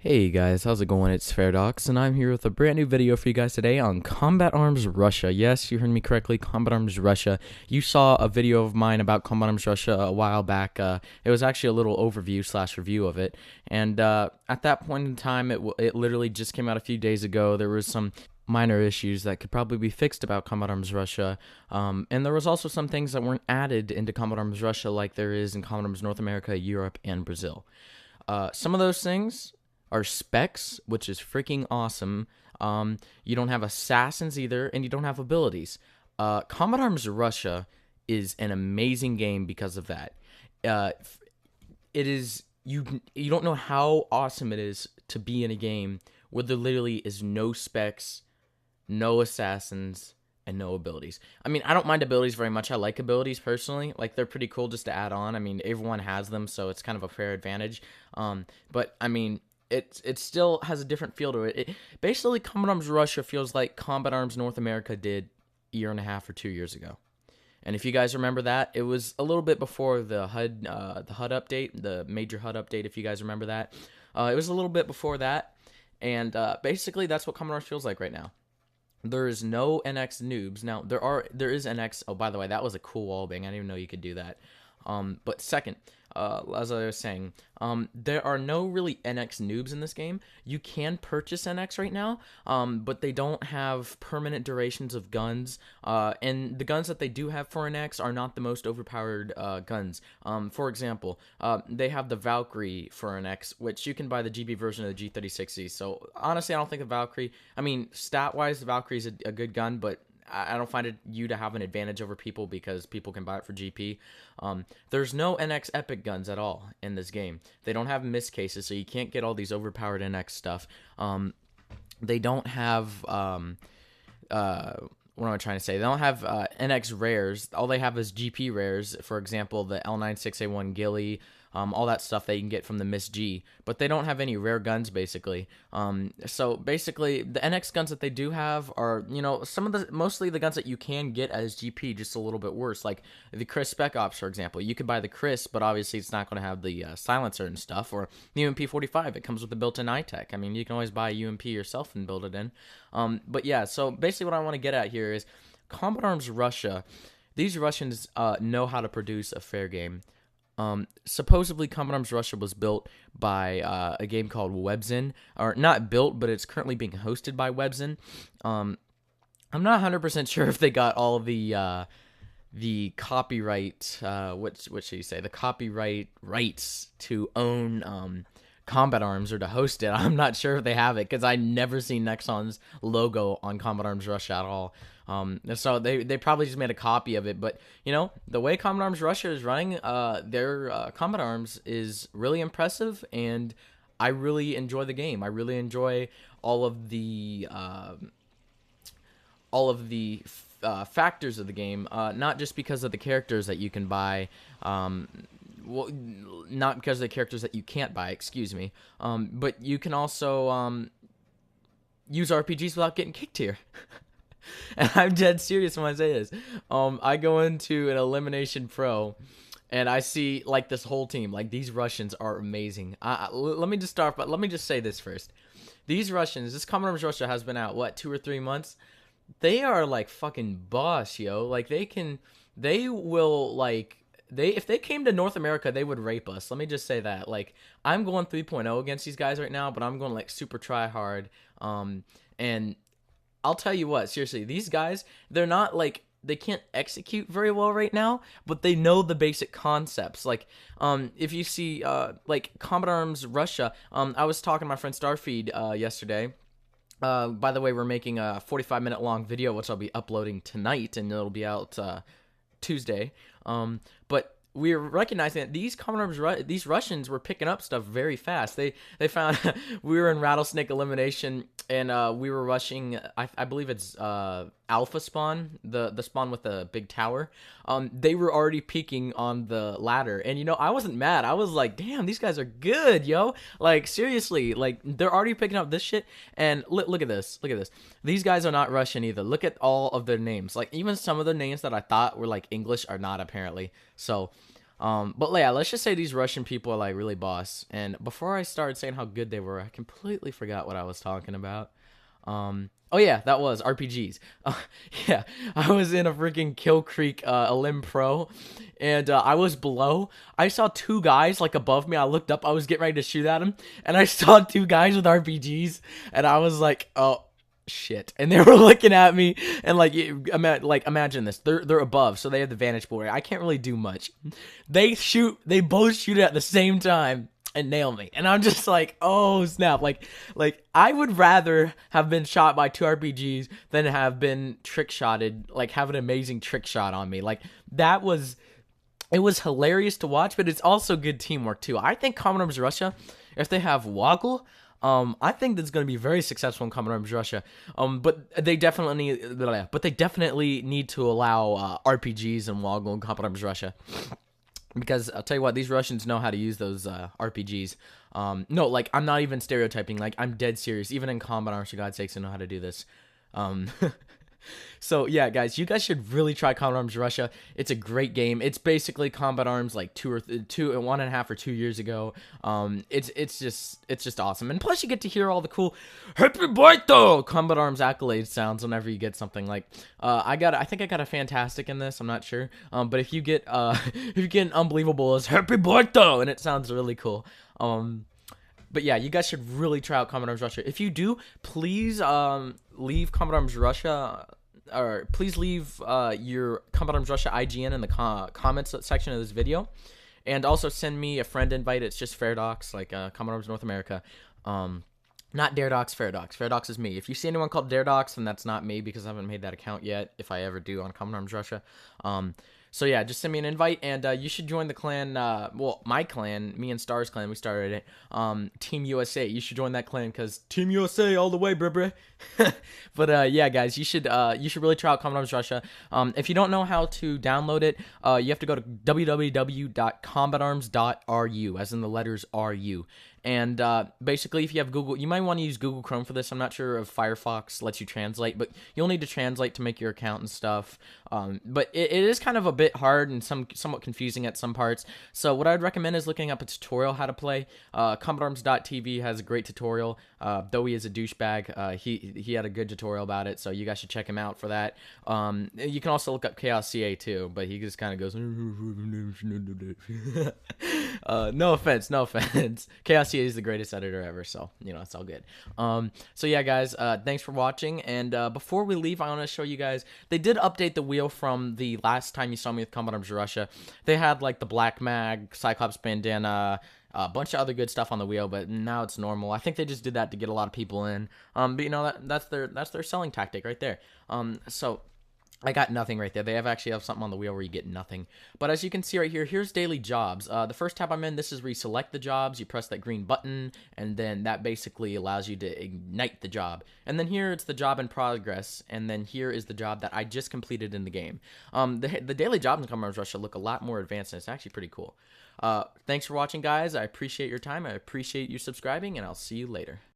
Hey guys, how's it going? It's FairDoX, and I'm here with a brand new video for you guys today on Combat Arms Russia. Yes, you heard me correctly, Combat Arms Russia. You saw a video of mine about Combat Arms Russia a while back. It was actually a little overview slash review of it, and at that point in time, it literally just came out a few days ago. There was some minor issues that could probably be fixed about Combat Arms Russia, and there was also some things that weren't added into Combat Arms Russia like there is in Combat Arms North America, Europe, and Brazil. Some of those things are specs, which is freaking awesome. You don't have assassins either, and you don't have abilities. Combat Arms Russia is an amazing game because of that. It is you don't know how awesome it is to be in a game where there literally is no specs, no assassins, and no abilities. I mean, I don't mind abilities very much. I like abilities personally. Like, they're pretty cool just to add on. I mean, everyone has them, so it's kind of a fair advantage. But I mean, it still has a different feel to it. Basically, Combat Arms Russia feels like Combat Arms North America did a year and a half or 2 years ago. And if you guys remember that, it was a little bit before the HUD update, the major HUD update. If you guys remember that, it was a little bit before that, and basically that's what Combat Arms feels like right now. There is no NX noobs. Now there is NX. Oh, by the way, that was a cool wall bang. I didn't even know you could do that. But second, as I was saying, there are no really NX noobs in this game. You can purchase NX right now, but they don't have permanent durations of guns, and the guns that they do have for NX are not the most overpowered guns. For example, they have the Valkyrie for NX, which you can buy the GB version of the G3060. So honestly, I don't think the Valkyrie, I mean, stat-wise, the Valkyrie is a good gun, but I don't find you to have an advantage over people because people can buy it for GP. There's no NX epic guns at all in this game. They don't have miss cases, so you can't get all these overpowered NX stuff. They don't have what am I trying to say? They don't have NX rares. All they have is GP rares. For example, the L96A1 Ghillie, all that stuff that you can get from the Miss G. But they don't have any rare guns, basically. So basically, the NX guns that they do have are, mostly the guns that you can get as GP, just a little bit worse. Like the Chris Spec Ops, for example. You could buy the Chris, but obviously it's not going to have the silencer and stuff. Or the UMP-45, it comes with the built-in iTech. I mean, you can always buy a UMP yourself and build it in. But yeah, so basically what I want to get at here is Combat Arms Russia. These Russians know how to produce a fair game. Supposedly, Combat Arms Russia was built by a game called Webzen, or not built, but it's currently being hosted by Webzen. I'm not 100% sure if they got all of the copyright, what should you say, the copyright rights to own Combat Arms or to host it. I'm not sure if they have it because I never seen Nexon's logo on Combat Arms Russia at all. So they probably just made a copy of it. But, the way Combat Arms Russia is running, their Combat Arms is really impressive, and I really enjoy the game. I really enjoy all of the factors of the game, not just because of the characters that you can buy, well, not because of the characters that you can't buy, excuse me, but you can also use RPGs without getting kicked here. And I'm dead serious when I say this. I go into an Elimination Pro, and I see, like, this whole team. Like, these Russians are amazing. Let me just start, but let me just say this first. These Russians, this Combat Arms Russia has been out, 2 or 3 months? They are, like, fucking boss, yo. Like, if they came to North America, they would rape us. Let me just say that. Like, I'm going 3.0 against these guys right now, but I'm going, like, super try hard. And I'll tell you what, seriously, these guys, they're not, like, they can't execute very well right now, but they know the basic concepts. Like, if you see, like, Combat Arms Russia, I was talking to my friend Starfeed yesterday. By the way, we're making a 45-minute long video, which I'll be uploading tonight, and it'll be out Tuesday. But we're recognizing that these Russians were picking up stuff very fast. They found we were in Rattlesnake Elimination, and we were rushing. I believe it's Alpha Spawn, the spawn with the big tower. They were already peeking on the ladder, and I wasn't mad. I was like, damn, these guys are good, yo. Like, seriously, like, they're already picking up this shit. And look at this. These guys are not Russian either. Look at all of their names. Like, even some of the names that I thought were like English are not, apparently. So But yeah, let's just say these Russian people are like really boss. And before I started saying how good they were, I completely forgot what I was talking about. Oh yeah, that was RPGs. Yeah, I was in a freaking Kill Creek Elim Pro, and I was below. I saw two guys like above me. I looked up. I was getting ready to shoot at them, and I saw two guys with RPGs, and I was like, oh shit. And they were looking at me, and like, imagine this. They're above, so they have the vantage point. I can't really do much. They both shoot at the same time and nail me, and I'm just like, oh snap. Like I would rather have been shot by two RPGs than have been trick shotted, like have an amazing trick shot on me. Like it was hilarious to watch, but it's also good teamwork too. I think Common Arms Russia, if they have Woggle, I think that's going to be very successful in Common Arms Russia. But they definitely need to allow RPGs and Woggle in Common Arms Russia. Because I'll tell you what, these Russians know how to use those RPGs. No, like, I'm not even stereotyping. Like, I'm dead serious. Even in Combat Arms, for God's sakes, they know how to do this. So, yeah, guys, you guys should really try Combat Arms Russia. It's a great game. It's basically Combat Arms like 1.5 or 2 years ago. It's just awesome. And plus, you get to hear all the cool "Happy Birthday" Combat Arms accolade sounds whenever you get something. Like, I think I got a fantastic in this. I'm not sure. But if you get if you get an unbelievable as "Happy Birthday" and it sounds really cool. But yeah, you guys should really try out Combat Arms Russia. If you do, please leave Combat Arms Russia. Or please leave your Combat Arms Russia IGN in the comments section of this video, and also send me a friend invite. It's just FairDoX, like Combat Arms North America. Not DareDox, FairDoX. FairDoX is me. If you see anyone called DareDox, then that's not me because I haven't made that account yet. If I ever do on Combat Arms Russia. So yeah, just send me an invite, and you should join the clan, well, my clan, me and Star's clan, we started it, Team USA. You should join that clan, because Team USA all the way, bruh. But yeah, guys, you should really try out Common Arms Russia. If you don't know how to download it, you have to go to www.combatarms.ru, as in the letters RU. And basically, if you have Google, you might want to use Google Chrome for this. I'm not sure if Firefox lets you translate, but you'll need to translate to make your account and stuff. But it is kind of a bit hard and somewhat confusing at some parts. So what I'd recommend is looking up a tutorial how to play. Combatarms.tv has a great tutorial. Though he is a douchebag, he had a good tutorial about it, so you guys should check him out for that. You can also look up Chaos CA too, but he just kind of goes. No offense. Chaos CA is the greatest editor ever, so you know it's all good. So yeah, guys, thanks for watching. And before we leave, I want to show you guys. They did update the wheel from the last time you saw me with Combat Arms Russia. They had like the Black Mag, Cyclops bandana, a bunch of other good stuff on the wheel, but now it's normal. I think they just did that to get a lot of people in. But you know that's their selling tactic right there. So I got nothing right there. They actually have something on the wheel where you get nothing. But as you can see right here, here's daily jobs. The first tab I'm in, this is where you select the jobs. You press that green button, and then that basically allows you to ignite the job. And then here, it's the job in progress. And then here is the job that I just completed in the game. The daily jobs in Combat Arms Russia look a lot more advanced, and it's actually pretty cool. Thanks for watching, guys. I appreciate your time. I appreciate you subscribing, and I'll see you later.